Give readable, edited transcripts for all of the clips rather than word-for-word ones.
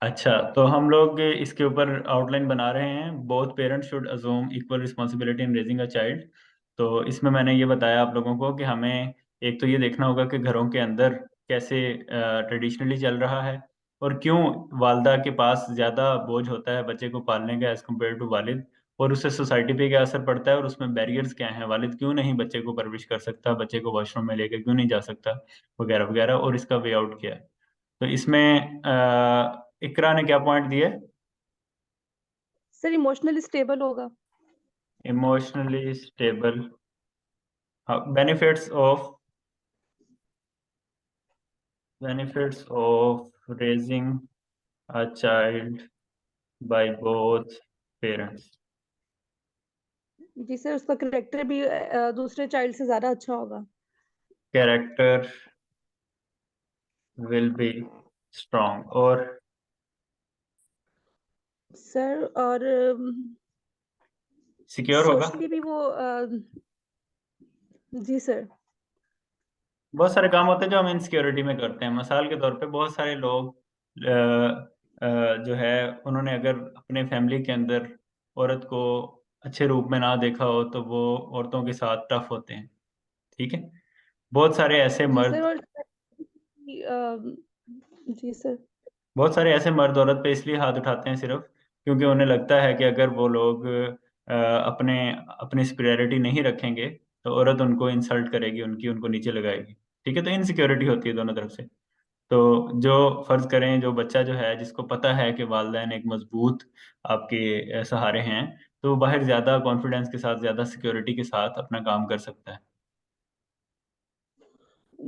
अच्छा, तो हम लोग इसके ऊपर आउटलाइन बना रहे हैं। Both parents should assume equal responsibility in raising a child. तो इसमें मैंने ये बताया आप लोगों को कि हमें एक तो ये देखना होगा कि घरों के अंदर कैसे ट्रेडिशनली चल रहा है, और क्यों वालदा के पास ज़्यादा बोझ होता है बच्चे को पालने का एज़ कम्पेयर टू वालिद, और उससे सोसाइटी पे क्या असर पड़ता है, और उसमें बैरियर्स क्या हैं, वालिद क्यों नहीं बच्चे को परवरिश कर सकता, बच्चे को वॉशरूम में लेके क्यों नहीं जा सकता, वगैरह वगैरह, और इसका वे आउट क्या है। तो इसमें इकरा ने क्या पॉइंट दिए? सर इमोशनली स्टेबल होगा। Emotionally stable, benefits of raising a child by both parents. जी सर, उसका करेक्टर भी दूसरे चाइल्ड से ज्यादा अच्छा होगा। कैरेक्टर विल बी स्ट्रॉन्ग, और सर और सिक्योर होगा। सोशली भी वो जी सर। बहुत सारे काम होते हैं जो हम इनसिक्योरिटी में करते हैं। मिसाल के तौर पे बहुत सारे लोग जो है, उन्होंने अगर अपने फैमिली के अंदर औरत को अच्छे रूप में ना देखा हो तो वो औरतों के साथ टफ होते हैं। ठीक है, बहुत सारे ऐसे जी सर मर्द और जी सर। बहुत सारे ऐसे मर्द औरत पे इसलिए हाथ उठाते हैं सिर्फ क्योंकि उन्हें लगता है कि अगर वो लोग अपने अपनी सुपीरियरिटी नहीं रखेंगे तो औरत उनको इंसल्ट करेगी, उनकी उनको नीचे लगाएगी। ठीक है, तो इनसिक्योरिटी होती है दोनों तरफ से। तो जो फर्ज करें, जो बच्चा जो है जिसको पता है कि वालिदैन एक मजबूत आपके सहारे हैं, तो वो बाहर ज़्यादा कॉन्फिडेंस के साथ, ज़्यादा सिक्योरिटी के साथ अपना काम कर सकता है।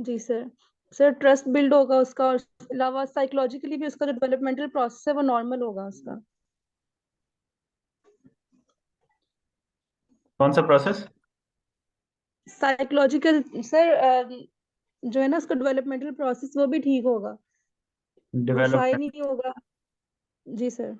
जी सर। सर ट्रस्ट बिल्ड होगा उसका, और इसके अलावा साइकोलॉजिकली भी उसका जो डेवलपमेंटल प्रोसेस है वो नॉर्मल होगा उसका। कौन सा प्रोसेस? साइकोलॉजिकल सर, जो है ना उसका डेवलपमेंटल प्रोसेस वो भी ठीक होगा। वो शाय डेवलपमेंट। नहीं होगा। जी सर।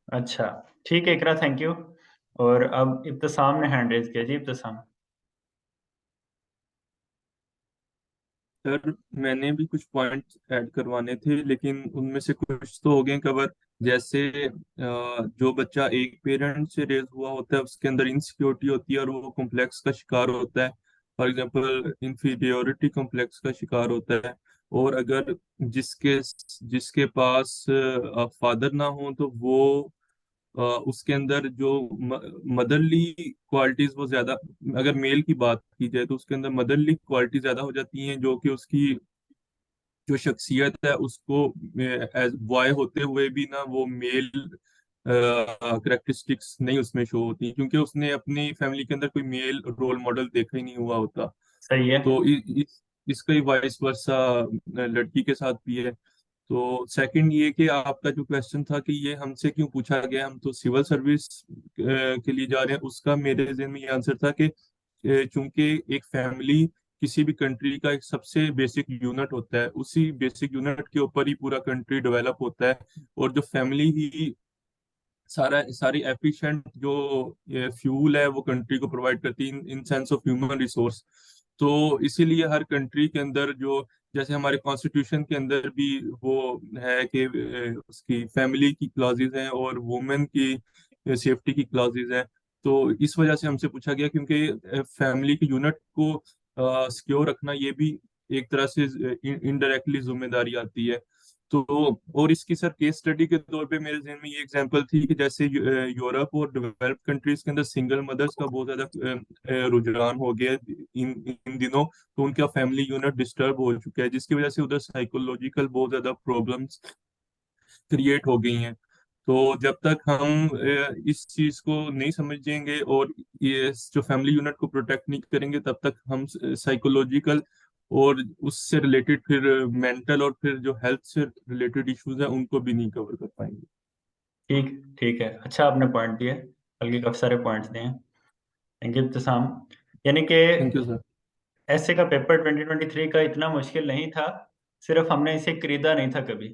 अच्छा, ठीक है इकरा, थैंक यू। और अब इब्तिसाम ने हैंड रेज किया। जी इब्तिसाम। सर मैंने भी कुछ पॉइंट्स ऐड करवाने थे, लेकिन उनमें से कुछ तो हो गए कवर। जैसे जो बच्चा एक पेरेंट से रेज हुआ होता है उसके अंदर इनसिक्योरिटी होती है और वो कॉम्प्लेक्स का शिकार होता है। फॉर एग्जांपल इंफीरियोरिटी कॉम्प्लेक्स का शिकार होता है। और अगर जिसके जिसके पास फादर ना हो तो वो उसके अंदर जो मदरली क्वालिटीज वो ज्यादा, अगर मेल की बात की जाए तो उसके अंदर मदरली क्वालिटी ज्यादा हो जाती हैं, जो कि उसकी जो शख्सियत है उसको एज बॉय होते हुए भी ना वो मेल करेक्टरिस्टिक्स नहीं उसमें शो होती, क्योंकि उसने अपनी फैमिली के अंदर कोई मेल रोल मॉडल देखा ही नहीं हुआ होता। सही है। तो इसका ही वाइस वर्सा लड़की के साथ भी है। तो सेकंड ये कि आपका जो क्वेश्चन था कि ये हमसे क्यों पूछा गया, हम तो सिविल सर्विस के लिए जा रहे हैं, उसका मेरे जहन में ये आंसर था कि चूंकि एक फैमिली किसी भी कंट्री का एक सबसे बेसिक यूनिट होता है, उसी बेसिक यूनिट के ऊपर ही पूरा कंट्री डेवलप होता है। और जो फैमिली ही सारी एफिशिएंट जो फ्यूल है वो कंट्री को प्रोवाइड करती है in sense of human resource. तो इसीलिए हर कंट्री के अंदर जो, जैसे हमारे कॉन्स्टिट्यूशन के अंदर भी वो है कि उसकी फैमिली की क्लॉजेज हैं और वुमेन की सेफ्टी की क्लॉजेज हैं। तो इस वजह से हमसे पूछा गया, क्योंकि फैमिली के यूनिट को सिक्योर रखना ये भी एक तरह से इनडायरेक्टली जिम्मेदारी आती है। तो और इसकी सर केस स्टडी के तौर पे मेरे जहन में ये एग्जांपल थी कि जैसे यूरोप और डेवलप्ड कंट्रीज के अंदर सिंगल मदर्स का बहुत ज्यादा रुझान हो गया है इन इन दिनों। तो उनका फैमिली यूनिट डिस्टर्ब हो चुका है, जिसकी वजह से उधर साइकोलॉजिकल बहुत ज्यादा प्रॉब्लम्स क्रिएट हो गई हैं। तो जब तक हम इस चीज को नहीं समझेंगे और ये जो फैमिली यूनिट को प्रोटेक्ट नहीं करेंगे, तब तक हम साइकोलॉजिकल और उससे रिलेटेड फिर मेंटल और फिर जो हेल्थ से रिलेटेड इश्यूज हैं उनको भी नहीं कवर कर पाएंगे। ठीक ठीक है, अच्छा आपने पॉइंट दिए, बल्कि काफी सारे पॉइंट्स दिए हैं। Thank you Ibtisam. यानी कि थैंक यू सर। ऐसे का पेपर 2023 का इतना मुश्किल नहीं था, सिर्फ हमने इसे खरीदा नहीं था कभी।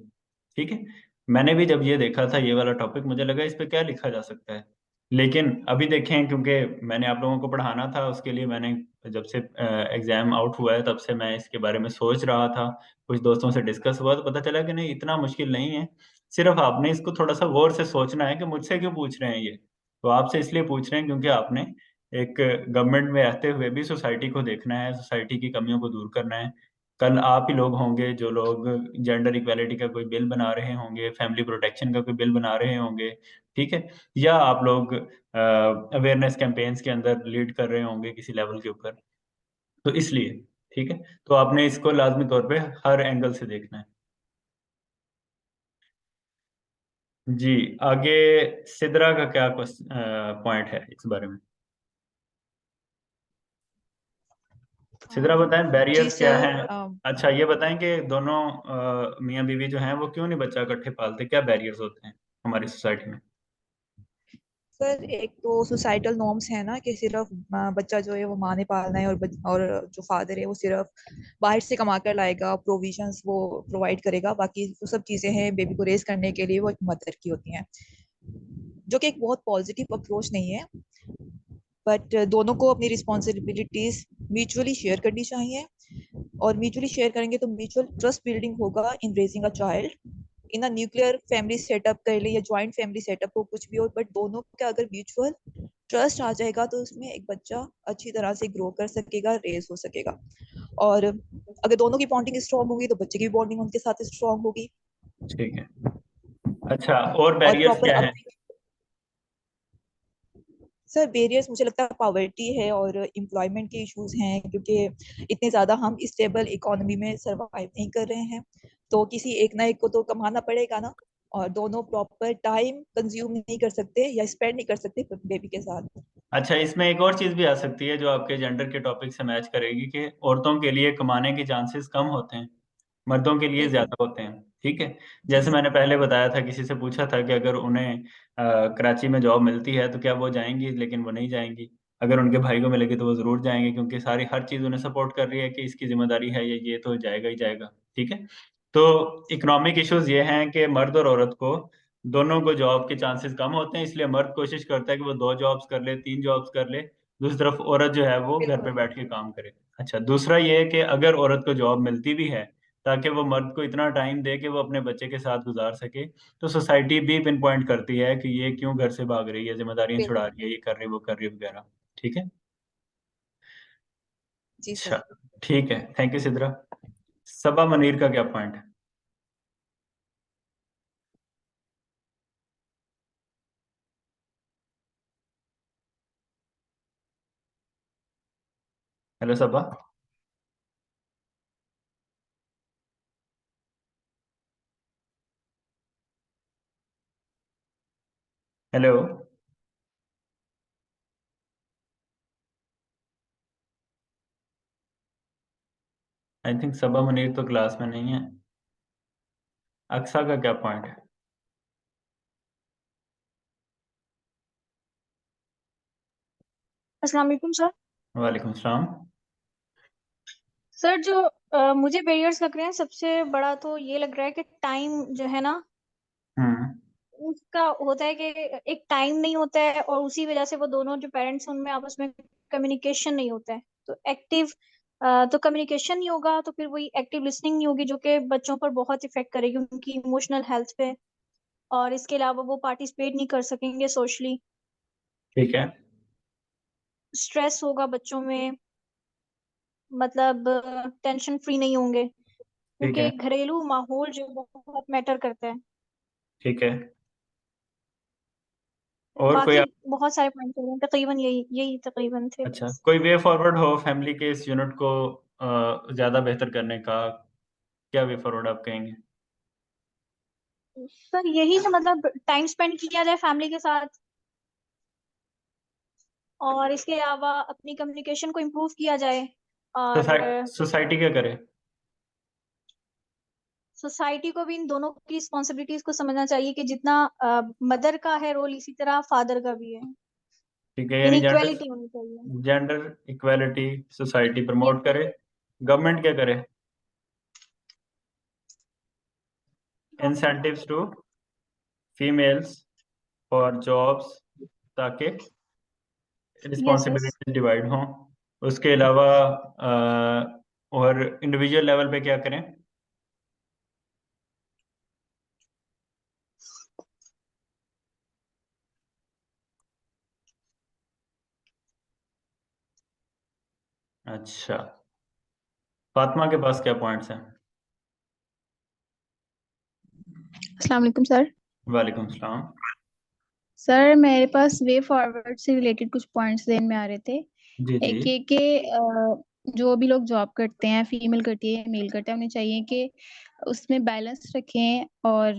ठीक है, मैंने भी जब ये देखा था ये वाला टॉपिक, मुझे लगा इस पे क्या लिखा जा सकता है। लेकिन अभी देखें, क्योंकि मैंने आप लोगों को पढ़ाना था, उसके लिए मैंने जब से एग्जाम आउट हुआ है तब से मैं इसके बारे में सोच रहा था, कुछ दोस्तों से डिस्कस हुआ तो पता चला कि नहीं, इतना मुश्किल नहीं है। सिर्फ आपने इसको थोड़ा सा गौर से सोचना है कि मुझसे क्यों पूछ रहे हैं ये। तो आपसे इसलिए पूछ रहे हैं क्योंकि आपने एक गवर्नमेंट में रहते हुए भी सोसाइटी को देखना है, सोसाइटी की कमियों को दूर करना है। कल आप ही लोग होंगे जो लोग जेंडर इक्वालिटी का कोई बिल बना रहे होंगे, फैमिली प्रोटेक्शन का कोई बिल बना रहे होंगे, ठीक है, या आप लोग अवेयरनेस कैंपेन्स के अंदर लीड कर रहे होंगे किसी लेवल के ऊपर। तो इसलिए, ठीक है, तो आपने इसको लाजमी तौर पे हर एंगल से देखना है। जी, आगे सिद्रा का क्या पॉइंट है इस बारे में? सिद्रा बताएं, जी बैरियर्स क्या सर। हैं। अच्छा, ये बताएं कि दोनों मियाँ बीवी जो हैं वो क्यों नहीं बच्चा इकट्ठे पालते, क्या बैरियर्स होते हैं हमारी सोसाइटी में? सर एक तो सोसाइटल नॉर्म्स है ना कि सिर्फ बच्चा जो है वो माँ ने पालना है, और जो फादर है वो सिर्फ बाहर से कमा कर लाएगा, प्रोविजंस वो प्रोवाइड करेगा, बाकी जो सब चीजें हैं बेबी को रेज करने के लिए वो एक मदर की होती हैं, जो कि एक बहुत पॉजिटिव अप्रोच नहीं है। बट दोनों को अपनी रिस्पॉन्सिबिलिटीज म्यूचुअली शेयर करनी चाहिए, और म्यूचुअली शेयर करेंगे तो म्यूचुअल ट्रस्ट बिल्डिंग होगा इन raising a child in a nuclear family setup कर ले या जॉइंट फैमिली सेटअप हो, कुछ भी हो, बट दोनों का अगर म्यूचुअल ट्रस्ट आ जाएगा तो उसमें एक बच्चा अच्छी तरह से ग्रो कर सकेगा, रेज हो सकेगा। और अगर दोनों की बॉन्डिंग स्ट्रांग होगी तो बच्चे की बॉन्डिंग उनके साथ स्ट्रांग होगी। ठीक है। अच्छा, और और बैरियर्स प्रॉपर क्या अब हैं? सर बेरियर्स मुझे लगता है पॉवर्टी है और एम्प्लॉयमेंट के इश्यूज हैं, क्योंकि इतने ज्यादा हम स्टेबल इकोनॉमी में सरवाइव नहीं कर रहे हैं, तो किसी एक ना एक को तो कमाना पड़ेगा ना, और दोनों प्रॉपर टाइम कंज्यूम नहीं कर सकते या स्पेंड नहीं कर सकते बेबी के साथ। अच्छा, इसमें एक और चीज भी आ सकती है जो आपके जेंडर के टॉपिक से मैच करेगी, कि औरतों के लिए कमाने के चांसेस कम होते हैं, मर्दों के लिए बिल्कुल। ज्यादा होते हैं। ठीक है, जी जैसे मैंने पहले बताया था, किसी से पूछा था कि अगर उन्हें कराची में जॉब मिलती है तो क्या वो जाएंगी, लेकिन वो नहीं जाएंगी। अगर उनके भाई को मिलेगी तो वो जरूर जाएंगे, क्योंकि सारी हर चीज उन्हें सपोर्ट कर रही है कि इसकी जिम्मेदारी है, ये तो जाएगा ही जाएगा। ठीक है, तो इकोनॉमिक इश्यूज ये हैं कि मर्द और औरत को, दोनों को जॉब के चांसेस कम होते हैं, इसलिए मर्द कोशिश करता है कि वो 2 जॉब्स कर ले, 3 जॉब्स कर ले। दूसरी तरफ औरत जो है वो घर पे बिल्कुल। बैठ के काम करे। अच्छा, दूसरा ये है कि अगर औरत को जॉब मिलती भी है, ताकि वो मर्द को इतना टाइम दे कि वो अपने बच्चे के साथ गुजार सके, तो सोसाइटी भी पिन पॉइंट करती है कि ये क्यों घर से भाग रही है, जिम्मेदारियां छुड़ा बिल्कुल। रही है, ये कर रही है, वो कर रही है वगैरह। ठीक है। जी अच्छा, सर। ठीक है, थैंक यू सिद्रा। सबा मनीर का क्या पॉइंट है? Hello Saba. Hello. I think Saba Munir तो क्लास में नहीं है। अक्सा का क्या पॉइंट है? अस्सलाम वालेकुम सर। वालेकुम सलाम। सर जो मुझे बैरियर्स लग रहे हैं, सबसे बड़ा तो ये लग रहा है कि टाइम जो है ना, हम्म। उसका होता है कि एक टाइम नहीं होता है, और उसी वजह से वो दोनों जो पेरेंट्स हैं उनमें आपस में कम्युनिकेशन नहीं होता है। तो एक्टिव तो कम्युनिकेशन नहीं होगा तो फिर वही एक्टिव लिसनिंग नहीं होगी, जो कि बच्चों पर बहुत इफेक्ट करेगी, उनकी इमोशनल हेल्थ पे। और इसके अलावा वो पार्टिसिपेट नहीं कर सकेंगे सोशली। ठीक है। स्ट्रेस होगा बच्चों में, मतलब टेंशन फ्री नहीं होंगे, ठीक क्योंकि है। घरेलू माहौल जो बहुत मैटर करता है। ठीक है। और कोई बाकी बहुत सारे पॉइंट हैं, तकरीबन यही यही तकरीबन थे अच्छा, बस। कोई वे फॉरवर्ड हो फैमिली के इस यूनिट को ज्यादा बेहतर करने का? क्या वे फॉरवर्ड आप कहेंगे? सर यही है, मतलब टाइम स्पेंड किया जाए फैमिली के साथ, और इसके अलावा अपनी कम्युनिकेशन को इम्प्रूव किया जाए। और सोसाइटी क्या करे? सोसाइटी को भी इन दोनों की रिस्पॉन्सिबिलिटीज को समझना चाहिए कि जितना मदर का है रोल, इसी तरह फादर का भी है। ठीक है, यानी जेंडर, इनइक्वेलिटी होनी चाहिए। Gender equality society promote yes. करे। गवर्नमेंट क्या करे? Government incentives to females for jobs, ताकि यस यस। रिस्पॉन्सिबिलिटी डिवाइड हों। उसके अलावा और इंडिविजुअल लेवल पे क्या करें? अच्छा, फातिमा के पास क्या पॉइंट्स हैं? अस्सलाम वालेकुम सर। वालेकुम सलाम। सर मेरे पास वे फॉरवर्ड से रिलेटेड कुछ पॉइंट्स ध्यान में आ रहे थे। जी जी। एक ये कि जो भी लोग जॉब करते हैं, फीमेल करती है मेल करता है, उन्हें चाहिए कि उसमें बैलेंस रखें और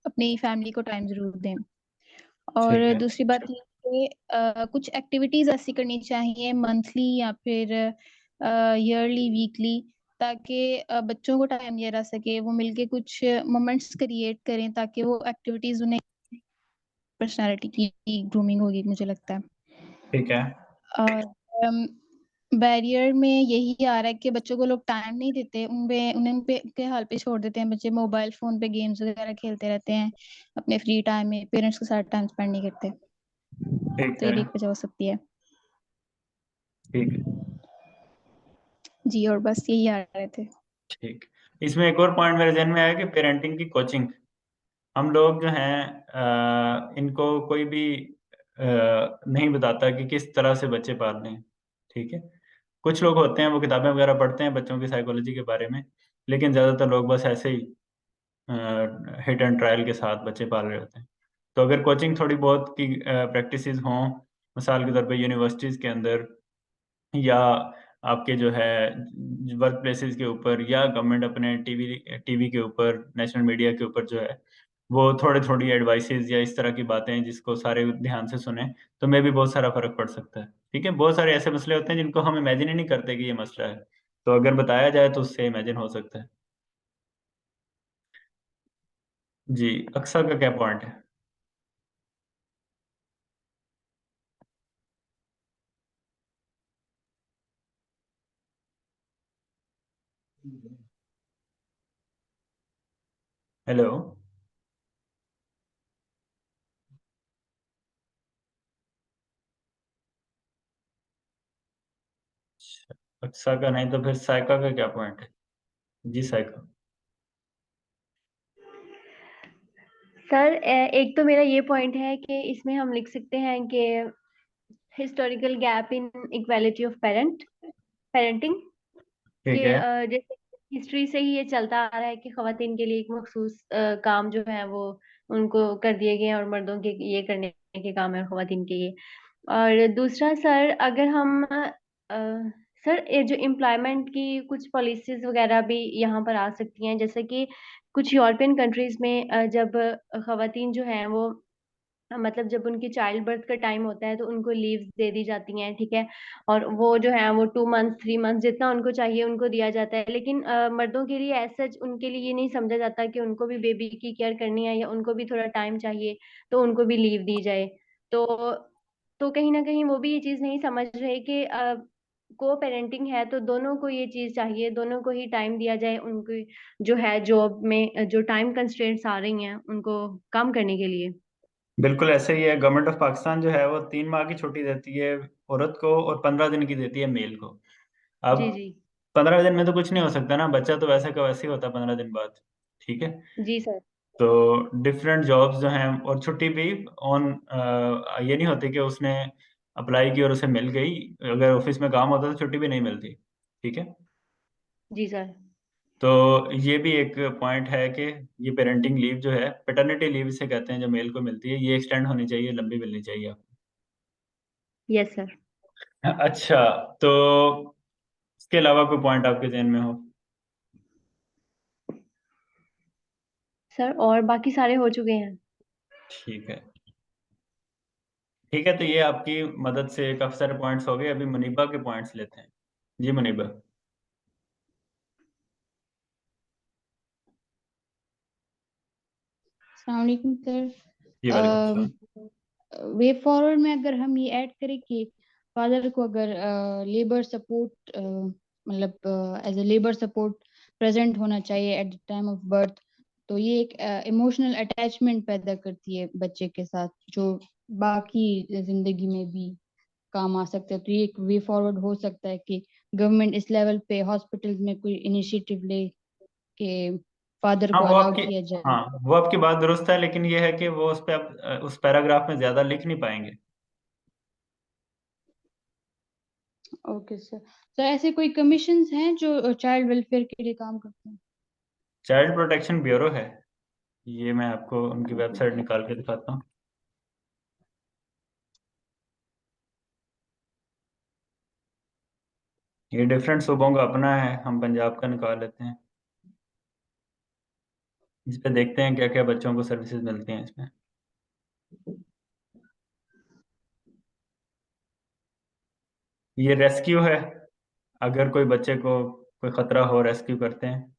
अपनी फैमिली को टाइम जरूर दें। ठीक और है। दूसरी बात ये कि कुछ एक्टिविटीज ऐसी करनी चाहिए मंथली या फिर ईयरली वीकली, ताकि बच्चों को टाइम दिया जा सके, वो मिलके कुछ मोमेंट्स क्रिएट करें ताकि वो एक्टिविटीज उन्हें पर्सनालिटी की ग्रूमिंग होगी मुझे लगता है। ठीक है। और बैरियर में यही आ रहा है कि बच्चों को लोग टाइम नहीं देते, उन्हें उनपे के हाल पे छोड़ देते हैं। बच्चे मोबाइल फोन पे गेम्स वगैरह खेलते रहते हैं अपने फ्री टाइम में, पेरेंट्स के साथ टाइम स्पेंड नहीं करते। ठीक तो ये है। भी एक वजह हो सकती है ठीक है। जी। और बस यही आ रहे थे। ठीक। इसमें एक और पॉइंट मेरे जहन में आया कि पेरेंटिंग की कोचिंग। हम लोग जो हैं इनको कोई भी नहीं बताता कि किस तरह से बच्चे पालने हैं। ठीक है। कुछ लोग होते हैं वो किताबें वगैरह पढ़ते हैं बच्चों की साइकोलॉजी के बारे में, लेकिन ज़्यादातर लोग बस ऐसे ही हिट एंड ट्रायल के साथ बच्चे पाल रहे होते हैं। तो अगर कोचिंग थोड़ी बहुत की प्रैक्टिसेस हों, मिसाल के तौर पे यूनिवर्सिटीज़ के अंदर या आपके जो है वर्क प्लेसेस के ऊपर या गवर्नमेंट अपने टीवी टीवी के ऊपर, नेशनल मीडिया के ऊपर जो है, वो थोड़ी-थोड़ी एडवाइसेज़ या इस तरह की बातें जिसको सारे ध्यान से सुनें, तो मे बी बहुत सारा फ़र्क पड़ सकता है। ठीक है? बहुत सारे ऐसे मसले होते हैं जिनको हम इमेजिन ही नहीं करते कि ये मसला है। तो अगर बताया जाए तो उससे इमेजिन हो सकता है। जी, अक्सा का क्या पॉइंट है? हेलो? अक्सा का नहीं तो फिर साइका का क्या पॉइंट है? जी, साइका। सर एक तो मेरा ये पॉइंट है कि इसमें हम लिख सकते हैं कि historical gap in equality of parenting, ठीक कि है। जैसे हिस्ट्री से ही ये चलता आ रहा है कि खवातीन के लिए एक मखसूस काम जो है वो उनको कर दिए गए हैं, और मर्दों के ये करने के काम है खवातीन के ये। और दूसरा सर, अगर हम सर ये जो एम्प्लॉयमेंट की कुछ पॉलिसीज वगैरह भी यहाँ पर आ सकती हैं, जैसे कि कुछ यूरोपियन कंट्रीज में जब खवातीन जो हैं वो मतलब जब उनकी चाइल्ड बर्थ का टाइम होता है तो उनको लीव दे दी जाती हैं, ठीक है। और वो जो है वो 2 मंथ 3 मंथ जितना उनको चाहिए उनको दिया जाता है। लेकिन मर्दों के लिए ऐसा उनके लिए ये नहीं समझा जाता कि उनको भी बेबी की केयर करनी है या उनको भी थोड़ा टाइम चाहिए, तो उनको भी लीव दी जाए। तो कहीं ना कहीं वो भी ये चीज नहीं समझ रहे कि को पेरेंटिंग है तो दोनों को ये चीज चाहिए, दोनों को ही टाइम दिया जाए, उनकी जो है जॉब में जो टाइम कंस्ट्रेंट्स आ रही हैं उनको कम करने के लिए। बिल्कुल ऐसे ही है। गवर्नमेंट ऑफ पाकिस्तान जो है वो 3 माह की छुट्टी देती है औरत को और 15 दिन की देती है मेल को। अब जी जी। 15 दिन में तो कुछ नहीं हो सकता ना, बच्चा तो वैसे का वैसे ही होता है 15 दिन बाद। ठीक है? जी सर। तो डिफरेंट जॉब्स जो हैं और छुट्टी भी ऑन ये नहीं होती कि उसने अप्लाई की और उसे मिल गई। अगर ऑफिस में काम होता तो छुट्टी भी नहीं मिलती। ठीक है? जी सर। तो ये भी एक पॉइंट है कि ये पेरेंटिंग लीव जो है, पैटर्निटी लीव इसे कहते हैं, जो मेल को मिलती है, ये एक्सटेंड होनी चाहिए, लंबी मिलनी चाहिए आपको। Yes sir. अच्छा, तो इसके अलावा कोई पॉइंट आपके ज़हन में हो? सर और बाकी सारे हो चुके हैं। ठीक है। ठीक है, तो ये आपकी मदद से काफ़ी सारे पॉइंट्स हो गए। अभी मुनीबा के पॉइंट्स लेते हैं। जी मुनीबा। अस्सलाम वालेकुम सर। जी वालेकुम सलाम। वे फॉरवर्ड में अगर हम ये ऐड करें कि फादर को अगर लेबर सपोर्ट मतलब as a labour support present होना चाहिए at the time of birth, तो ये एक इमोशनल अटैचमेंट पैदा करती है बच्चे के साथ, जो बाकी जिंदगी में भी काम आ सकता है। तो ये एक वे फॉरवर्ड हो सकता है कि गवर्नमेंट इस लेवल पे हॉस्पिटल्स में कोई इनिशिएटिव ले के फादर हाँ को वो अलाउ आपकी किया जाए। हाँ वो आपकी बात दुरुस्त है, लेकिन ये है कि वो उस पे आप उस पैराग्राफ में ज्यादा लिख नहीं पाएंगे। Okay sir. सर ऐसे कोई कमीशंस हैं जो चाइल्ड वेलफेयर के लिए काम करते हैं? चाइल्ड प्रोटेक्शन ब्यूरो है, ये मैं आपको उनकी ओके वेबसाइट निकाल के दिखाता हूँ। ये डिफरेंट सूबों का अपना है, हम पंजाब का निकाल लेते हैं। इस पे देखते हैं क्या क्या बच्चों को सर्विसेज मिलती हैं इसमें। ये रेस्क्यू है, अगर कोई बच्चे को कोई खतरा हो रेस्क्यू करते हैं।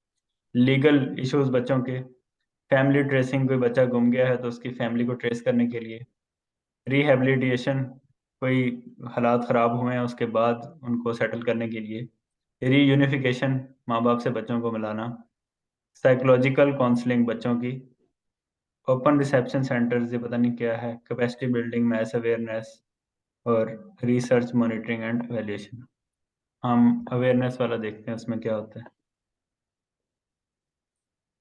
लीगल इश्यूज बच्चों के, फैमिली ट्रेसिंग, कोई बच्चा गुम गया है तो उसकी फैमिली को ट्रेस करने के लिए। रिहेबिलिटेशन, कोई हालात ख़राब हुए हैं उसके बाद उनको सेटल करने के लिए। रीयूनिफिकेशन, माँ बाप से बच्चों को मिलाना। साइकोलॉजिकल काउंसलिंग बच्चों की। ओपन रिसेप्शन सेंटर्स, ये पता नहीं क्या है। कैपेसिटी बिल्डिंग, मैस अवेयरनेस और रिसर्च मॉनिटरिंग एंड एवेल्यूशन। हम अवेयरनेस वाला देखते हैं उसमें क्या होता है।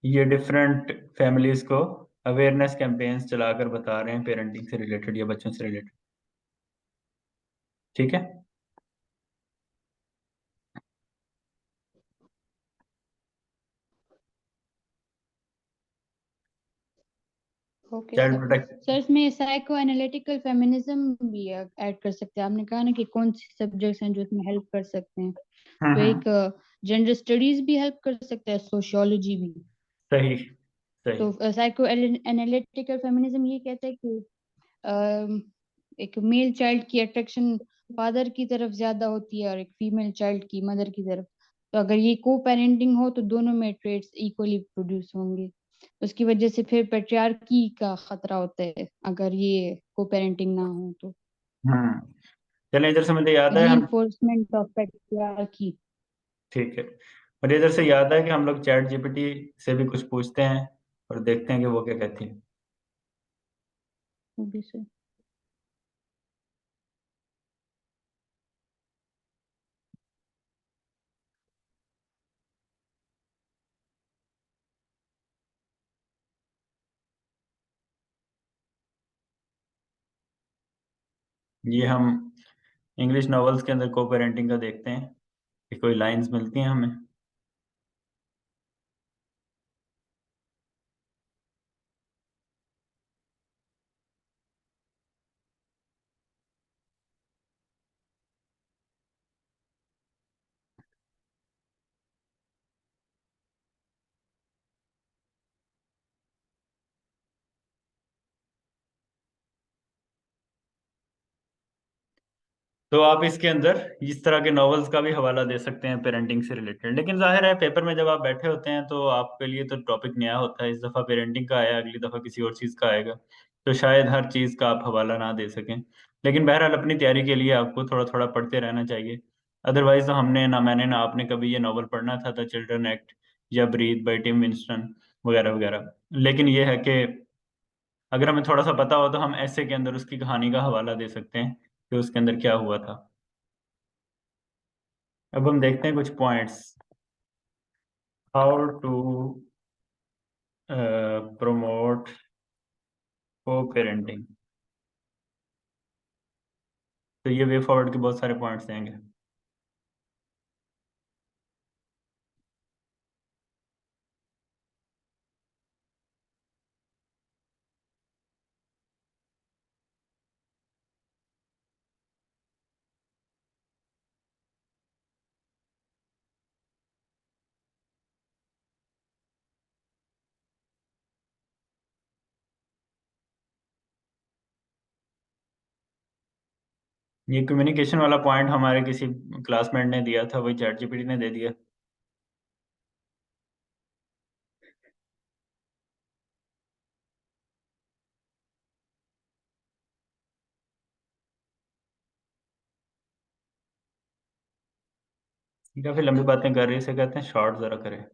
ये डिफरेंट फैमिलीज को अवेयरनेस कैंपेन्स चलाकर बता रहे हैं पेरेंटिंग से रिलेटेड या बच्चों से रिलेटेड। ठीक है। Okay child sir. Protect. Sir इसमें साइको एनालिटिकल फेमिनिज्म भी ऐड कर सकते हैं। आपने कहा ना कि कौन से सब्जेक्ट्स हैं जो इसमें हेल्प कर सकते हैं, तो हम्म। एक जेंडर स्टडीज भी हेल्प कर सकता है, सोशियोलॉजी भी। सही सही। तो साइको एनालिटिकल फेमिनिज्म ये कहता है कि एक मेल चाइल्ड की अट्रैक्शन फादर की तरफ ज्यादा होती है और एक फीमेल चाइल्ड की मदर की तरफ। तो अगर ये को पेरेंटिंग हो तो दोनों में ट्रेड्स इक्वली प्रोड्यूस होंगे। उसकी वजह से फिर पेट्रियार्की का खतरा होता है अगर ये को पेरेंटिंग ना हो तो। हम्म। चलें, इधर से मुझे याद है हम। Reinforcement of patriarchy. ठीक है। और इधर से याद है कि हम लोग चैट जीपीटी से भी कुछ पूछते हैं और देखते हैं कि वो क्या कहती है। Okay sir. ये हम इंग्लिश नॉवेल्स के अंदर को पेरेंटिंग का देखते हैं कि कोई लाइंस मिलती हैं हमें। तो आप इसके अंदर इस तरह के नॉवेल्स का भी हवाला दे सकते हैं पेरेंटिंग से रिलेटेड, लेकिन जाहिर है पेपर में जब आप बैठे होते हैं तो आपके लिए तो टॉपिक नया होता है। इस दफ़ा पेरेंटिंग का आया, अगली दफ़ा किसी और चीज़ का आएगा, तो शायद हर चीज़ का आप हवाला ना दे सकें। लेकिन बहरहाल अपनी तैयारी के लिए आपको थोड़ा थोड़ा पढ़ते रहना चाहिए। अदरवाइज तो हमने ना, मैंने ना आपने कभी ये नॉवल पढ़ना था द चिल्ड्रन एक्ट या ब्रीथ बाय टिम विंस्टन वगैरह वगैरह। लेकिन ये है कि अगर हमें थोड़ा सा पता हो तो हम ऐसे के अंदर उसकी कहानी का हवाला दे सकते हैं कि उसके अंदर क्या हुआ था। अब हम देखते हैं कुछ पॉइंट्स। हाउ टू प्रमोट को पेरेंटिंग। तो ये वे फॉरवर्ड के बहुत सारे पॉइंट्स देंगे। ये कम्युनिकेशन वाला पॉइंट हमारे किसी क्लासमेट ने दिया था, वही चैट जीपीटी ने दे दिया। काफी लंबी बातें कर रही है, इसे कहते हैं शॉर्ट जरा करें।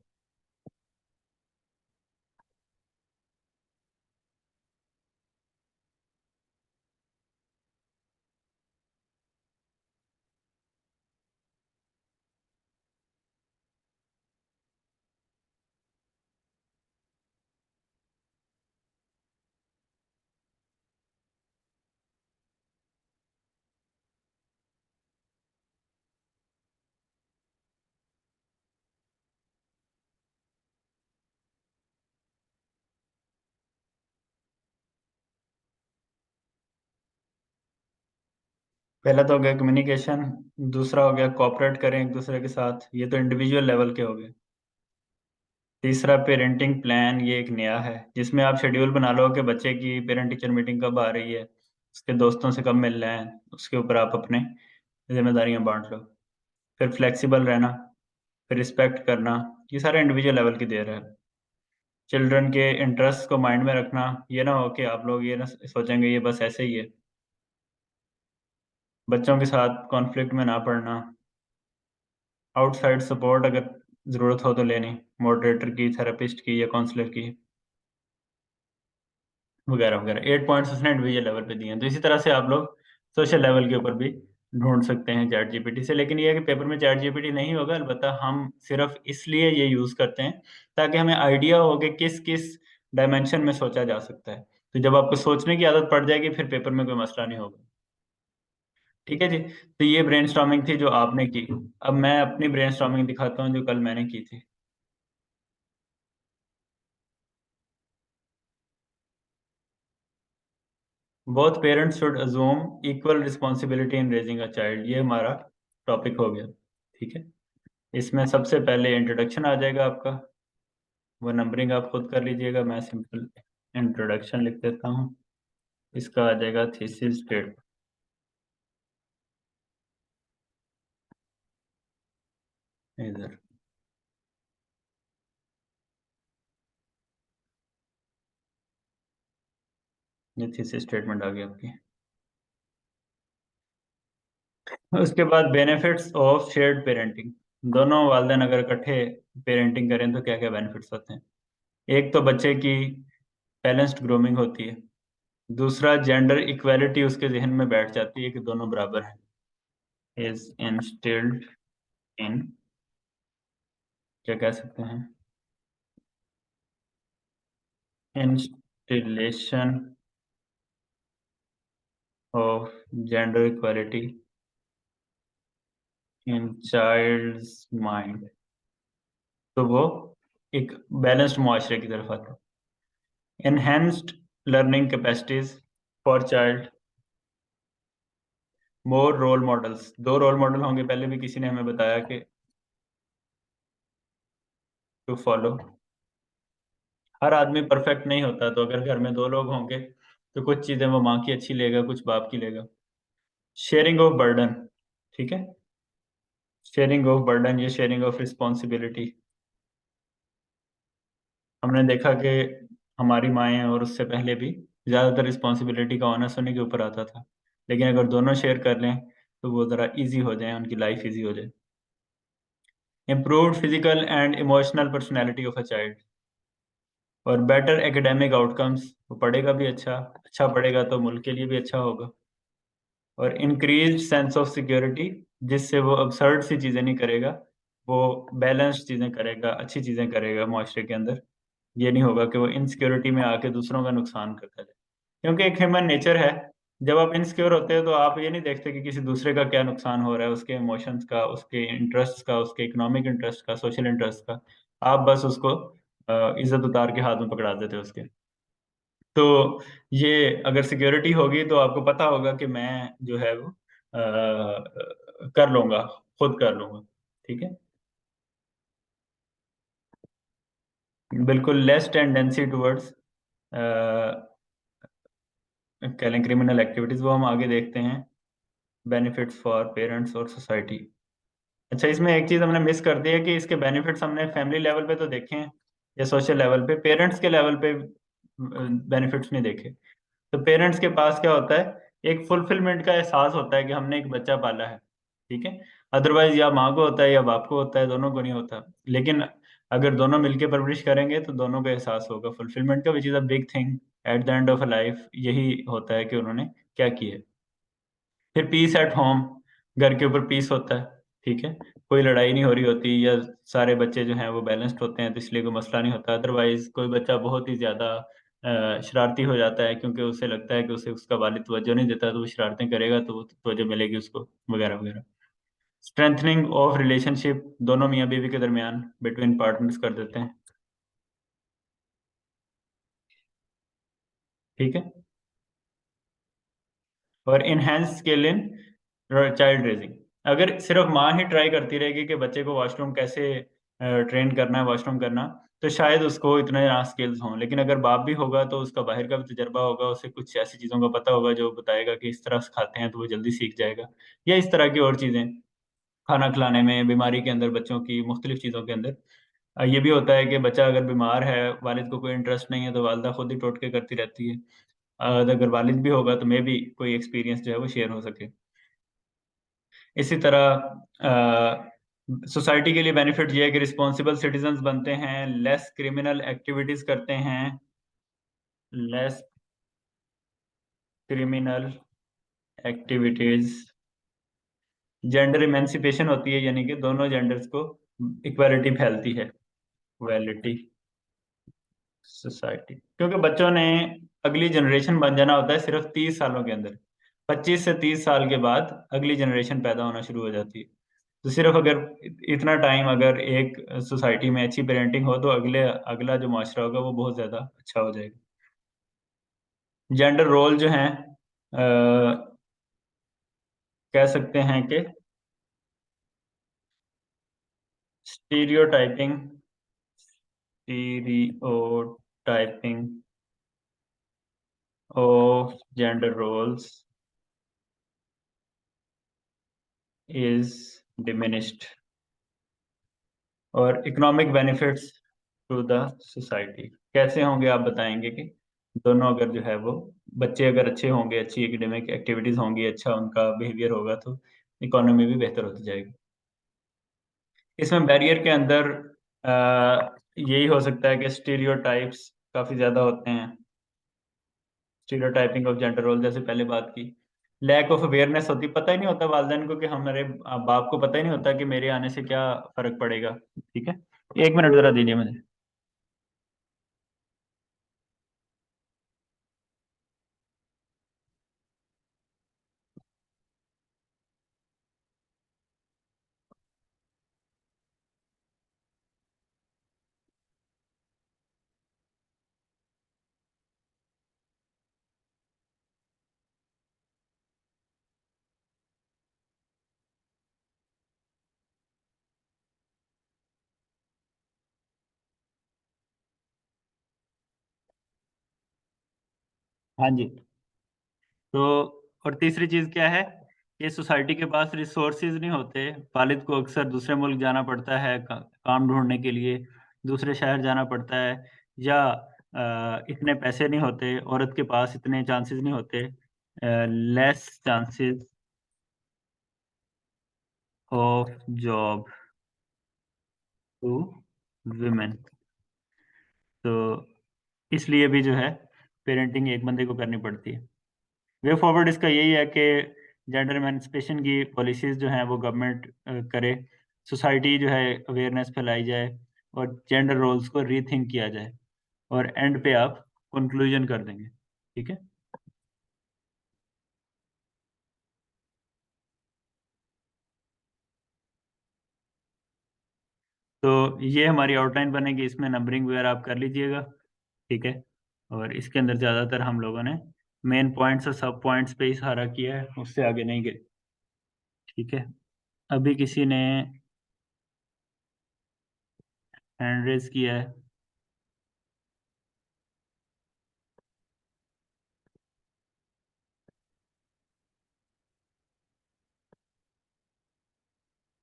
पहला तो हो गया कम्युनिकेशन, दूसरा हो गया कोऑपरेट करें एक दूसरे के साथ, ये तो इंडिविजुअल लेवल के हो गए। तीसरा पेरेंटिंग प्लान, ये एक नया है जिसमें आप शेड्यूल बना लो कि बच्चे की पेरेंट टीचर मीटिंग कब आ रही है, उसके दोस्तों से कब मिलना है, उसके ऊपर आप अपने जिम्मेदारियां बांट लो। फिर फ्लेक्सिबल रहना, फिर रिस्पेक्ट करना, ये सारे इंडिविजुअल लेवल की देर है। चिल्ड्रन के इंटरेस्ट को माइंड में रखना, ये ना हो कि आप लोग ये ना सोचेंगे ये बस ऐसे ही है। बच्चों के साथ कॉन्फ्लिक्ट में ना पड़ना। आउटसाइड सपोर्ट अगर ज़रूरत हो तो लेनी, मॉडरेटर की, थेरेपिस्ट की या काउंसलर की, वगैरह वगैरह। 8 पॉइंट्स उसने इंडिविजुअल लेवल पे दिए हैं। तो इसी तरह से आप लोग सोशल लेवल के ऊपर भी ढूंढ सकते हैं चैट जीपीटी से। लेकिन ये है कि पेपर में चैट जीपीटी नहीं होगा, अलबत्ता हम सिर्फ इसलिए ये यूज़ करते हैं ताकि हमें आइडिया हो कि किस किस डायमेंशन में सोचा जा सकता है। तो जब आपको सोचने की आदत पड़ जाएगी फिर पेपर में कोई मसला नहीं होगा। ठीक है जी। तो ये ब्रेनस्टॉर्मिंग थी जो आपने की। अब मैं अपनी ब्रेनस्टॉर्मिंग दिखाता हूँ जो कल मैंने की थी। Both parents should assume equal responsibility in raising a child, ये हमारा टॉपिक हो गया। ठीक है। इसमें सबसे पहले इंट्रोडक्शन आ जाएगा आपका, वो नंबरिंग आप खुद कर लीजिएगा, मैं सिंपल इंट्रोडक्शन लिख देता हूँ। इसका आ जाएगा थीसिस स्टेट, इधर ये थीसिस स्टेटमेंट आ गई आपकी। उसके बाद बेनिफिट्स ऑफ शेयर्ड पेरेंटिंग, दोनों वालिदैन अगर इकट्ठे पेरेंटिंग करें तो क्या क्या बेनिफिट्स होते हैं। एक तो बच्चे की बैलेंस्ड ग्रूमिंग होती है। दूसरा, जेंडर इक्वालिटी उसके जहन में बैठ जाती है कि दोनों बराबर हैं। इज इंस्टिल्ड इन, क्या कह सकते हैं, instillation of gender equality in child's mind, तो वो एक बैलेंस्ड मुआशरे की तरफ आता है। Enhanced learning capacities for child, more role models, 2 role model होंगे, पहले भी किसी ने हमें बताया कि टू फॉलो। हर आदमी परफेक्ट नहीं होता, तो अगर घर में 2 लोग होंगे तो कुछ चीजें वो माँ की अच्छी लेगा, कुछ बाप की लेगा। शेयरिंग ऑफ बर्डन, ठीक है, शेयरिंग ऑफ बर्डन, ये शेयरिंग ऑफ रिस्पॉन्सिबिलिटी। हमने देखा कि हमारी माएँ और उससे पहले भी ज़्यादातर रिस्पॉन्सिबिलिटी का ऑनर्स उन्हीं के ऊपर आता था, लेकिन अगर दोनों शेयर कर लें तो वो ज़रा इजी हो जाए, उनकी लाइफ इजी हो जाए। Improved physical and emotional personality of a child, और बेटर एकेडमिक आउटकम्स, वो पढ़ेगा भी अच्छा, अच्छा पढ़ेगा तो मुल्क के लिए भी अच्छा होगा। और इंक्रीज सेंस ऑफ सिक्योरिटी, जिससे वो अबसर्ड सी चीज़ें नहीं करेगा, वो बैलेंस्ड चीज़ें करेगा, अच्छी चीज़ें करेगा माशरे के अंदर। ये नहीं होगा कि वो इनसिक्योरिटी में आके दूसरों का नुकसान करता जाए, क्योंकि एक ह्यूमन नेचर है, जब आप इनसिक्योर होते हो तो आप ये नहीं देखते कि किसी दूसरे का क्या नुकसान हो रहा है, उसके इमोशंस का, उसके इंटरेस्ट का, उसके इकोनॉमिक इंटरेस्ट का, सोशल इंटरेस्ट का। आप बस उसको इज्जत उतार के हाथ में पकड़ा देते हो उसके। तो ये अगर सिक्योरिटी होगी तो आपको पता होगा कि मैं जो है वो कर लूंगा, खुद कर लूंगा। ठीक है, बिल्कुल लेस टेंडेंसी टुवर्ड्स कह लें क्रिमिनल एक्टिविटीज, वो हम आगे देखते हैं। बेनिफिट्स फॉर पेरेंट्स और सोसाइटी। अच्छा, इसमें एक चीज हमने मिस कर दी है कि इसके बेनिफिट्स हमने फैमिली लेवल पे तो देखे हैं या सोशल लेवल पे, पेरेंट्स के लेवल पे बेनिफिट्स नहीं देखे। तो पेरेंट्स के पास क्या होता है, एक फुलफिलमेंट का एहसास होता है कि हमने एक बच्चा पाला है। ठीक है, अदरवाइज या माँ को होता है या बाप को होता है, दोनों को नहीं होता। लेकिन अगर दोनों मिलके परवरिश करेंगे तो दोनों को एहसास होगा फुलफिलमेंट का, which is a big thing at the end of a life. यही होता है कि उन्होंने क्या किया। फिर पीस एट होम, घर के ऊपर पीस होता है। ठीक है, कोई लड़ाई नहीं हो रही होती, या सारे बच्चे जो हैं वो बैलेंस्ड होते हैं तो इसलिए कोई मसला नहीं होता। अदरवाइज कोई बच्चा बहुत ही ज़्यादा शरारती हो जाता है, क्योंकि उसे लगता है कि उसे उसका वालिद तवज्जो नहीं देता, तो वो शरारतें करेगा तो वो तवज्जो मिलेगी उसको, वगैरह वगैरह। स्ट्रेंथनिंग ऑफ रिलेशनशिप, दोनों मियाँ बीवी के दरमियान, बिटवीन पार्टनर्स कर देते हैं। ठीक है, और enhance skill in child raising. अगर सिर्फ माँ ही ट्राई करती रहेगी कि बच्चे को वॉशरूम कैसे ट्रेन करना है, वॉशरूम करना, तो शायद उसको इतने ना स्किल्स हों। लेकिन अगर बाप भी होगा तो उसका बाहर का भी तजर्बा होगा, उसे कुछ ऐसी चीज़ों का पता होगा जो बताएगा कि इस तरह सिखाते हैं तो वो जल्दी सीख जाएगा, या इस तरह की और चीज़ें खाना खिलाने में, बीमारी के अंदर, बच्चों की मुख्तलिफ चीज़ों के अंदर। ये भी होता है कि बच्चा अगर बीमार है, वालिद को कोई इंटरेस्ट नहीं है, तो वालिदा खुद ही टोटके करती रहती है। अगर वालिद भी होगा तो मे बी कोई एक्सपीरियंस जो है वो शेयर हो सके। इसी तरह सोसाइटी के लिए बेनिफिट ये है कि रिस्पॉन्सिबल सिटीजन्स बनते हैं, लेस क्रिमिनल एक्टिविटीज करते हैं, less criminal activities, gender emancipation होती है, यानी कि दोनों जेंडर्स को इक्वालिटी फैलती है, इक्वालिटी सोसाइटी। क्योंकि बच्चों ने अगली जनरेशन बन जाना होता है सिर्फ 30 सालों के अंदर। 25 से 30 साल के बाद अगली जनरेशन पैदा होना शुरू हो जाती है। तो सिर्फ अगर इतना टाइम अगर एक सोसाइटी में अच्छी पेरेंटिंग हो तो अगला जो माशरा होगा वो बहुत ज़्यादा अच्छा हो जाएगा। जेंडर रोल जो हैं कह सकते हैं कि stereotyping stereotyping of gender roles is diminished, और economic benefits to the society कैसे होंगे आप बताएंगे कि दोनों अगर जो है वो बच्चे अगर अच्छे होंगे, अच्छी एकेडमिक एक्टिविटीज होंगी, अच्छा उनका बिहेवियर होगा तो इकोनॉमी भी बेहतर होती जाएगी। इसमें बैरियर के अंदर यही हो सकता है कि स्टीरियोटाइप्स काफ़ी ज़्यादा होते हैं, स्टीरियोटाइपिंग ऑफ जेंडर रोल, जैसे पहले बात की। लैक ऑफ अवेयरनेस होती, पता ही नहीं होता वालिदैन को कि हमारे बाप को पता ही नहीं होता कि मेरे आने से क्या फ़र्क पड़ेगा। ठीक है, 1 मिनट ज़रा दीजिए मुझे। हाँ जी। तो और तीसरी चीज़ क्या है कि सोसाइटी के पास रिसोर्सेज नहीं होते, वालिद को अक्सर दूसरे मुल्क जाना पड़ता है काम ढूंढने के लिए, दूसरे शहर जाना पड़ता है, या इतने पैसे नहीं होते, औरत के पास इतने चांसेस नहीं होते, less chances of job to women. तो इसलिए भी जो है पेरेंटिंग एक बंदे को करनी पड़ती है। वे फॉरवर्ड इसका यही है कि जेंडर एमेंसिपेशन की पॉलिसीज़ जो हैं वो गवर्नमेंट करे, सोसाइटी जो है अवेयरनेस फैलाई जाए, और जेंडर रोल्स को रीथिंक किया जाए, और एंड पे आप कंक्लूजन कर देंगे। ठीक है, तो ये हमारी आउटलाइन बनेगी, इसमें नंबरिंग वगैरह आप कर लीजिएगा। ठीक है, और इसके अंदर ज़्यादातर हम लोगों ने मेन पॉइंट्स और सब पॉइंट्स पे ही सहारा किया है, उससे आगे नहीं गए। ठीक है, अभी किसी ने हैंड रेज किया है।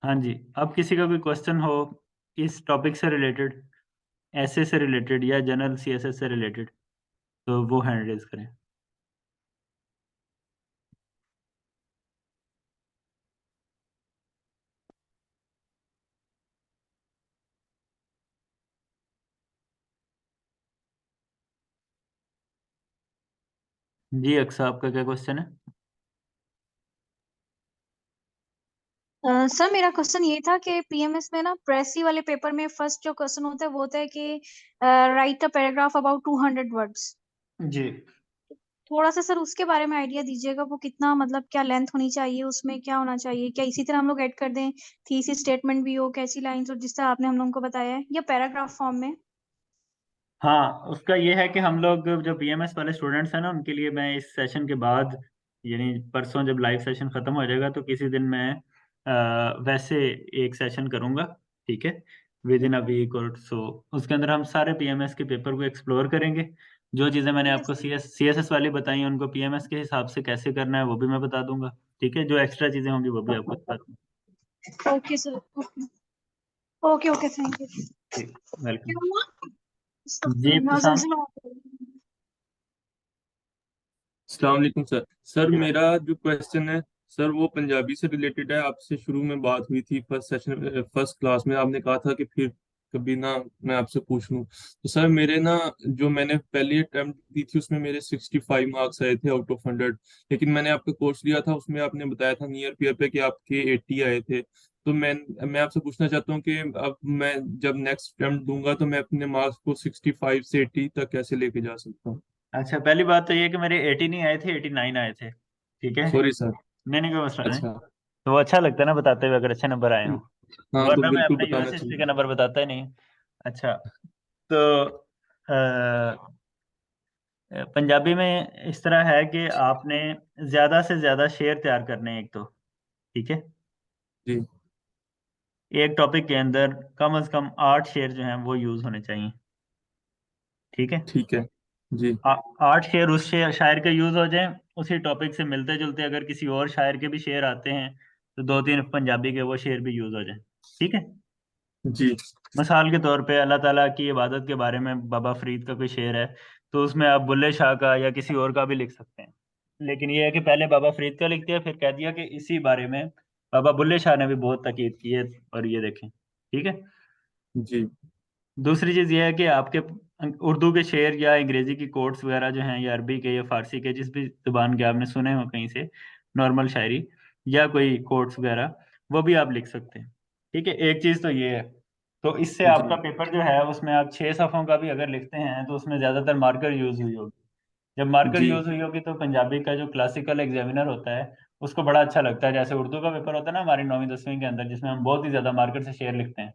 हाँ जी, अब किसी का कोई क्वेश्चन हो इस टॉपिक से रिलेटेड, ऐसे से रिलेटेड, या जनरल सीएसएस से रिलेटेड, तो वो हैंड रेज करें। जी अक्सा, आपका क्या क्वेश्चन है? सर मेरा क्वेश्चन ये था कि पीएमएस में ना प्रेसी वाले पेपर में फर्स्ट जो क्वेश्चन होता है वो होता है कि write a paragraph about 200 words. जी, थोड़ा सा सर उसके बारे में आइडिया दीजिएगा, वो कितना मतलब क्या लेंथ होनी चाहिए, उसमें क्या होना चाहिए, क्या इसी तरह हम लोग ऐड कर दें, थीसिस स्टेटमेंट भी हो, कैसी लाइंस, और जिस तरह आपने हम लोगों को बताया है, या पैराग्राफ फॉर्म में? हाँ, उसका ये है कि हम लोग जो बीएमएस वाले स्टूडेंट्स हैं ना, उनके लिए मैं इस सेशन के बाद यानी परसों जब लाइव सेशन खत्म हो जाएगा तो किसी दिन मैं वैसे एक सेशन करूंगा, ठीक है, विद इन अ वीक और सो। उसके अंदर हम सारे पीएमएस के पेपर को एक्सप्लोर करेंगे। जो चीज़ें मैंने आपको सीएसएस वाली बताई हैं उनको पीएमएस के हिसाब से कैसे करना है वो भी मैं बता दूंगा, ठीक है। जो एक्स्ट्रा चीज़ें होंगी वो भी आपको बता दूंगा। Okay sir, okay okay, thank you. ठीक, वेलकम क्या हुआ? जी नजर प्रशांत। से अस्सलाम वालेकुम सर। सर जी मेरा जो क्वेश्चन है सर वो पंजाबी से रिलेटेड है। आपसे शुरू में बात हुई थी फर्स्ट सेशन फर्स्ट क्लास में, आपने कहा था कि फिर कभी ना मैं आपसे पूछ लूं। तो सर मेरे ना जो मैंने पहली अटेम्प्ट दी थी उसमें मेरे 65 मार्क्स आए थे आउट ऑफ 100। लेकिन मैंने आपका कोर्स लिया था उसमें आपने बताया था नियर पेयर पे कि आपके 80 आए थे। तो मैं आपसे पूछना चाहता हूँ कि अब मैं जब नेक्स्ट अटेम्प्ट दूंगा तो मैं अपने मार्क्स को 65 से 80 तक कैसे लेके जा सकता हूँ। अच्छा, पहली बात तो ये कि मेरे 80 नहीं आए थे, 89 आए थे, ठीक है। Sorry sir. नहीं नहीं, कोई मसला नहीं। अच्छा। तो वो अच्छा लगता है ना बताते हुए अगर अच्छे नंबर आए हों, हाँ तो वरना मैं बिल्कुल अपने यूएस बताना हिस्ट्री चाहिए। का नंबर बताता ही नहीं। अच्छा, तो पंजाबी में इस तरह है कि आपने ज्यादा से ज्यादा शेर तैयार करने हैं एक तो, ठीक है। जी। एक टॉपिक के अंदर कम से कम 8 शेर जो हैं वो यूज होने चाहिए, ठीक है। ठीक है। जी 8 शेर उस शायर के यूज हो जाएं, उसी टॉपिक से मिलते जुलते अगर किसी और शायर के भी शेर आते हैं तो 2-3 पंजाबी के वो शेर भी यूज हो जाएं, ठीक है। जी मिसाल के तौर पे अल्लाह ताला की इबादत के बारे में बाबा फरीद का कोई शेर है तो उसमें आप बुल्ले शाह का या किसी और का भी लिख सकते हैं। लेकिन ये है कि पहले बाबा फरीद का लिख दिया फिर कह दिया कि इसी बारे में बाबा बुल्ले शाह ने भी बहुत ताकीद की है, और ये देखें, ठीक है। जी दूसरी चीज़ ये है कि आपके उर्दू के शेर या अंग्रेजी की कोट्स वगैरह जो हैं या अरबी के या फारसी के जिस भी जुबान के आपने सुने हो कहीं से नॉर्मल शायरी या कोई कोट्स वगैरह वो भी आप लिख सकते हैं, ठीक है। एक चीज़ तो ये है। तो इससे आपका जी पेपर जो है उसमें आप 6 सफ़ों का भी अगर लिखते हैं तो उसमें ज़्यादातर मार्कर यूज़ हुई होगी। जब मार्कर जी यूज़ हुई होगी तो पंजाबी का जो क्लासिकल एग्जामिनर होता है उसको बड़ा अच्छा लगता है। जैसे उर्दू का पेपर होता है ना हमारी 9वीं 10वीं के अंदर जिसमें हम बहुत ही ज़्यादा मार्कर से शेर लिखते हैं,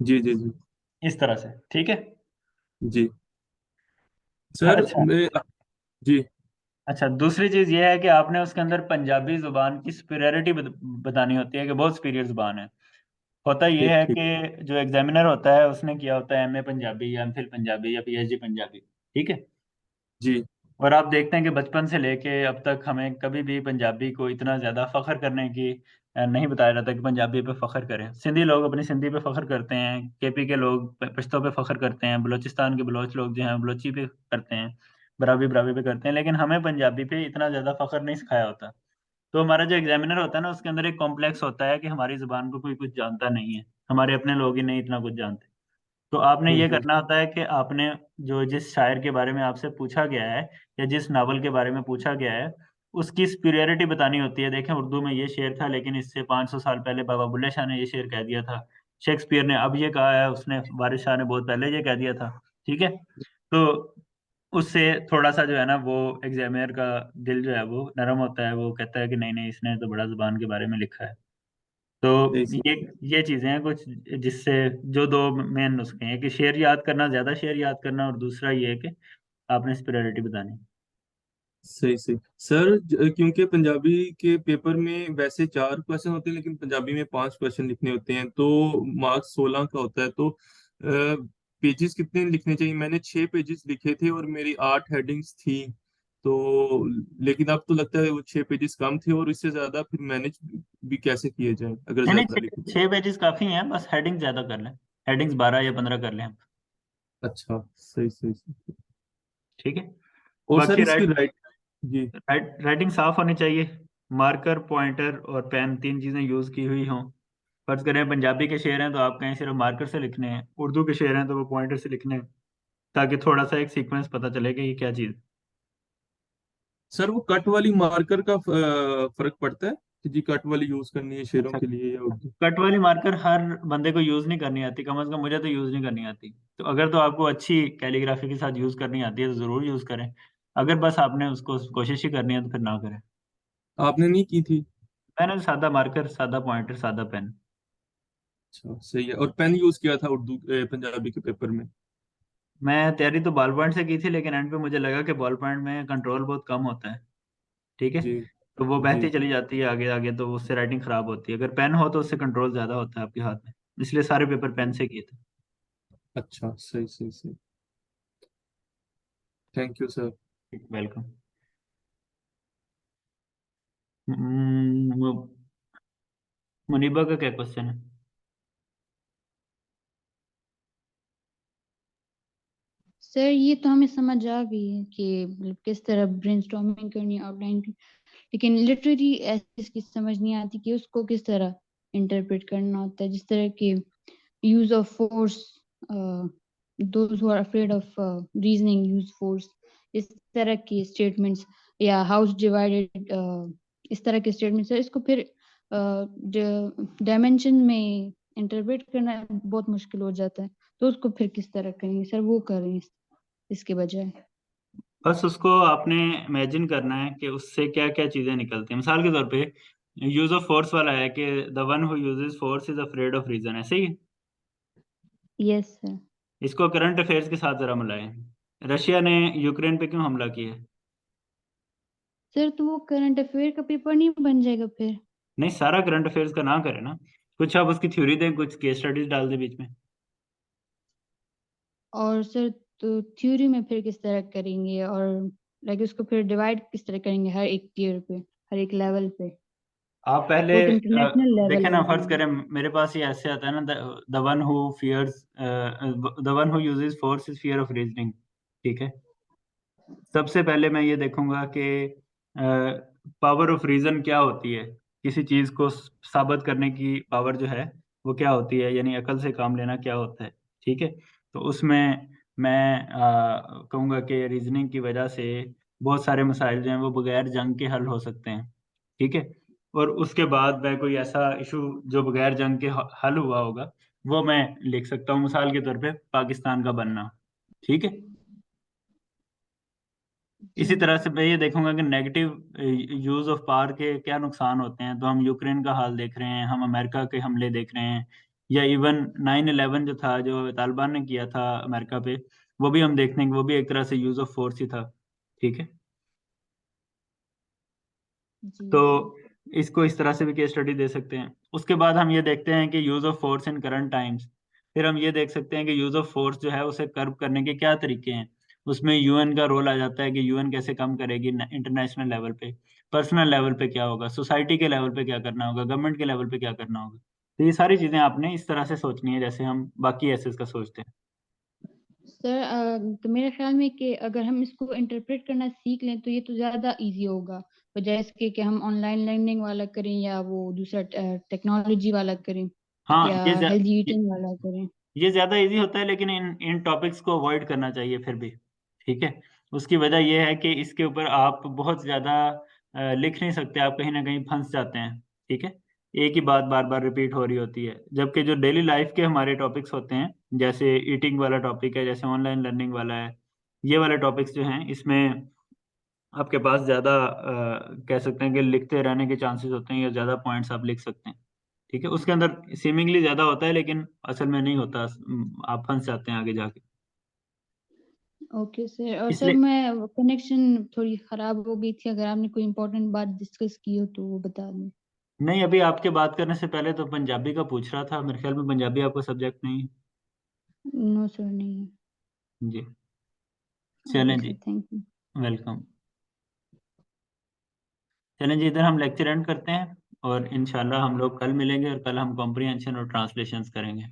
जी जी जी इस तरह से, ठीक है। जी सर अच्छा, जी अच्छा, दूसरी चीज ये है कि आपने उसके अंदर पंजाबी जुबान की सुपीरियरिटी बतानी होती है कि बहुत सुपीरियर जुबान है। होता ये ठीक है ठीक। कि जो एग्जामिनर होता है उसने किया होता है एमए पंजाबी या एमफिल पंजाबी या पीएचडी पंजाबी, ठीक है। जी और आप देखते हैं कि बचपन से लेके अब तक हमें कभी भी पंजाबी को इतना ज्यादा फख्र करने की नहीं बताया जाता कि पंजाबी पे फख्र करें। सिंधी लोग अपनी सिंधी पे फख्र करते हैं, केपी के लोग पश्तो पे फख्र करते हैं, बलूचिस्तान के बलोच लोग जो हैं बलोची पे करते हैं, बराबी बराबी पे करते हैं, लेकिन हमें पंजाबी पे इतना ज्यादा फख्र नहीं सिखाया होता। तो हमारा जो एग्जामिनर होता है ना उसके अंदर एक कॉम्प्लेक्स होता है कि हमारी जुबान को कोई कुछ जानता नहीं है, हमारे अपने लोग ही नहीं इतना कुछ जानते। तो आपने ये हम्म। करना होता है कि आपने जो जिस शायर के बारे में आपसे पूछा गया है या जिस नावल के बारे में पूछा गया है उसकी सुपीरियरिटी बतानी होती है। देखें उर्दू में ये शेर था लेकिन इससे 500 साल पहले बाबा बुल्ले शाह ने ये शेर कह दिया था, शेक्सपियर ने अब ये कहा है, उसने वारिस शाह ने बहुत पहले ये कह दिया था, ठीक है। तो उससे थोड़ा सा जो है ना वो एग्जामिनर का दिल जो है वो नरम होता है, वो कहता है कि नहीं नहीं इसने तो बड़ा जुबान के बारे में लिखा है। तो सही ये सही ये चीजें हैं कुछ जिससे जो दो मेन नुस्खे हैं कि शेर याद करना, ज्यादा शेर याद करना, और दूसरा ये है कि आपने इस प्रायोरिटी बतानी। सही सही सर क्योंकि पंजाबी के पेपर में वैसे 4 क्वेश्चन होते हैं लेकिन पंजाबी में 5 क्वेश्चन लिखने होते हैं तो मार्क्स 16 का होता है। तो पेजेस कितने लिखने चाहिए? मैंने 6 पेजेस लिखे थे और मेरी 8 हेडिंग्स थी। तो लेकिन अब तो लगता है वो 6 पेजेस कम थे और इससे ज्यादा फिर मैनेज भी कैसे किए जाए अगर नहीं नहीं, ज्यादा लिखे तो। 6 पेजेस काफी हैं, बस हेडिंग ज्यादा कर लें, हेडिंग्स 12 या 15 कर लें हम, अच्छा सही सही सही। ठीक है। और सर बाकी इसकी राइट। जी राइटिंग साफ होनी चाहिए, मार्कर पॉइंटर और पेन 3 चीजें यूज की हुई हों। फर्ज करें पंजाबी के शेर हैं तो आप कहीं सिर्फ मार्कर से लिखने हैं, उर्दू के शेर हैं तो वो पॉइंटर से लिखने हैं, ताकि थोड़ा सा एक सीक्वेंस पता चले कि ये क्या चीज। सर वो कट वाली मार्कर का फर्क पड़ता है कि जी कट वाली यूज करनी है शेरों अच्छा, के लिए या उर्दू। कट वाली मार्कर हर बंदे को यूज नहीं करनी आती, कम से कम मुझे तो यूज नहीं करनी आती। तो अगर तो आपको अच्छी कैलीग्राफी के साथ यूज करनी आती है तो जरूर यूज करें, अगर बस आपने उसको कोशिश ही करनी है तो फिर ना करें। आपने नहीं की थी? मैंने तो सादा मार्कर, सादा पॉइंटर, सादा पेन। अच्छा सही है। और पेन यूज किया था उर्दू पंजाबी के पेपर में? मैं तैयारी तो बॉल पॉइंट से की थी लेकिन एंड पे मुझे लगा कि बॉल पॉइंट में कंट्रोल बहुत कम होता है, ठीक है। जी तो वो जी। बहती चली जाती है आगे आगे, तो उससे राइटिंग खराब होती है। अगर पेन हो तो उससे कंट्रोल ज्यादा होता है आपके हाथ में, इसलिए सारे पेपर पेन से किए थे। अच्छा, सही सही सही। Thank you sir. Welcome. Muniba का क्या क्वेश्चन है? सर ये तो हमें समझ आ गई है कि मतलब किस तरह ब्रेनस्टॉर्मिंग करनी है, आउटलाइन की, लेकिन लिटरेरी ऐसी इसकी समझ नहीं आती कि उसको किस तरह इंटरप्रेट करना होता है। जिस तरह के use of force, those who are afraid of reasoning use force, इस तरह की स्टेटमेंट्स, या हाउस डिवाइडेड, इस तरह के स्टेटमेंट्स है, इसको फिर डायमेंशन में इंटरप्रेट करना बहुत मुश्किल हो जाता है। तो उसको फिर किस तरह करेंगे सर, वो करें इसके बजाय। बस उसको आपने इमेजिन करना है कि उससे क्या क्या चीजें निकलती हैं। मिसाल के तौर पे यूज ऑफ फोर्स वाला है कि the one who uses force is afraid of reason, ऐसे ही है। Yes sir. इसको करंट अफेयर्स के साथ जरा मिलाएं। रशिया ने यूक्रेन पे क्यों हमला किया? सर तो वो करंट अफेयर का पेपर नहीं बन जाएगा फिर? नहीं, सारा करंट अफेयर्स का ना करें ना, कुछ आप उसकी थ्योरी दें, कुछ केस स्टडीज डाल दें बीच में। और सर तो थ्योरी में फिर किस तरह करेंगे, और लाइक उसको फिर डिवाइड किस तरह करेंगे हर एक टियर पे, हर एक लेवल पे? आप पहले वो तो इंटरनेशनल लेवल देखें हो ना, फर्ज गया। करें मेरे पास ये ऐसे आता है ना, the one who fears, the one who uses force is fear of reasoning. ठीक है। सबसे पहले मैं ये देखूंगा कि पावर ऑफ रीजन क्या होती है, किसी चीज को साबित करने की पावर जो है वो क्या होती है, यानी अकल से काम लेना क्या होता है। ठीक है। तो उसमें मैं कहूंगा कि रीजनिंग की वजह से बहुत सारे मसाइल जो हैं वो बगैर जंग के हल हो सकते हैं। ठीक है। और उसके बाद मैं कोई ऐसा इशू जो बगैर जंग के हल हुआ होगा वो मैं लिख सकता हूँ, मिसाल के तौर पे पाकिस्तान का बनना। ठीक है। जी। इसी तरह से मैं ये देखूंगा कि नेगेटिव यूज ऑफ पावर के क्या नुकसान होते हैं। तो हम यूक्रेन का हाल देख रहे हैं, हम अमेरिका के हमले देख रहे हैं, या इवन 9/11 जो था, जो तालिबान ने किया था अमेरिका पे, वो भी हम देखते हैं कि वो भी एक तरह से यूज ऑफ फोर्स ही था। ठीक है। जी। तो इसको इस तरह से भी केस स्टडी दे सकते हैं। उसके बाद हम ये देखते हैं कि use of force in current times. फिर हम ये देख सकते हैं कि यूज ऑफ फोर्स जो है उसे कर्व करने के क्या तरीके हैं। उसमें यूएन का रोल आ जाता है कि यूएन कैसे कम करेगी इंटरनेशनल लेवल पे, पर्सनल लेवल पे क्या होगा, सोसाइटी के लेवल पे क्या करना होगा, गवर्नमेंट के लेवल पे क्या करना होगा। तो ये सारी चीजें आपने इस तरह से सोचनी है जैसे हम बाकी एसेस का सोचते हैं। सर तो मेरे ख्याल में कि अगर हम इसको इंटरप्रेट करना सीख लें तो ये तो ज़्यादा इजी होगा, बजाय इसके कि हम ऑनलाइन लर्निंग वाला करें या वो दूसरा टेक्नोलॉजी वाला करें हाँ, या हेल्दी ईटिंग वाला करें। ये ज्यादा इजी होता है, लेकिन इन इन टॉपिक्स को अवॉइड करना चाहिए फिर भी। ठीक है। उसकी वजह यह है कि इसके ऊपर आप बहुत ज्यादा लिख नहीं सकते, आप कहीं ना कहीं फंस जाते हैं। ठीक है। एक ही बात बार बार रिपीट हो रही होती है, जबकि जो डेली लाइफ के हमारे टॉपिक्स होते हैं, जैसे ईटिंग वाला टॉपिक है, जैसे ऑनलाइन लर्निंग वाला है, ये वाले टॉपिक्स जो हैं इसमें आपके पास ज्यादा कह सकते हैं कि लिखते रहने के चांसेस होते हैं, या ज्यादा पॉइंट्स आप लिख सकते हैं। ठीक है। उसके अंदर सीमिंगली ज्यादा होता है, लेकिन असल में नहीं होता। आप फंस जाते हैं आगे जाके। Okay sir. और सर इसलिए मैं कनेक्शन थोड़ी ख़राब हो गई थी, अगर आपने कोई इम्पोर्टेंट बात डिस्कस की हो तो वो बता दें। नहीं, अभी आपके बात करने से पहले तो पंजाबी का पूछ रहा था, मेरे ख्याल में पंजाबी आपका सब्जेक्ट नहीं है। नो सर, नहीं है। जी। ओके चलें जी। Sir, thank you. वेलकम। चलें जी, इधर हम लेक्चर एंड करते हैं, और इंशाल्लाह हम लोग कल मिलेंगे, और कल हम कॉम्प्रिहेंशन और ट्रांसलेशंस करेंगे।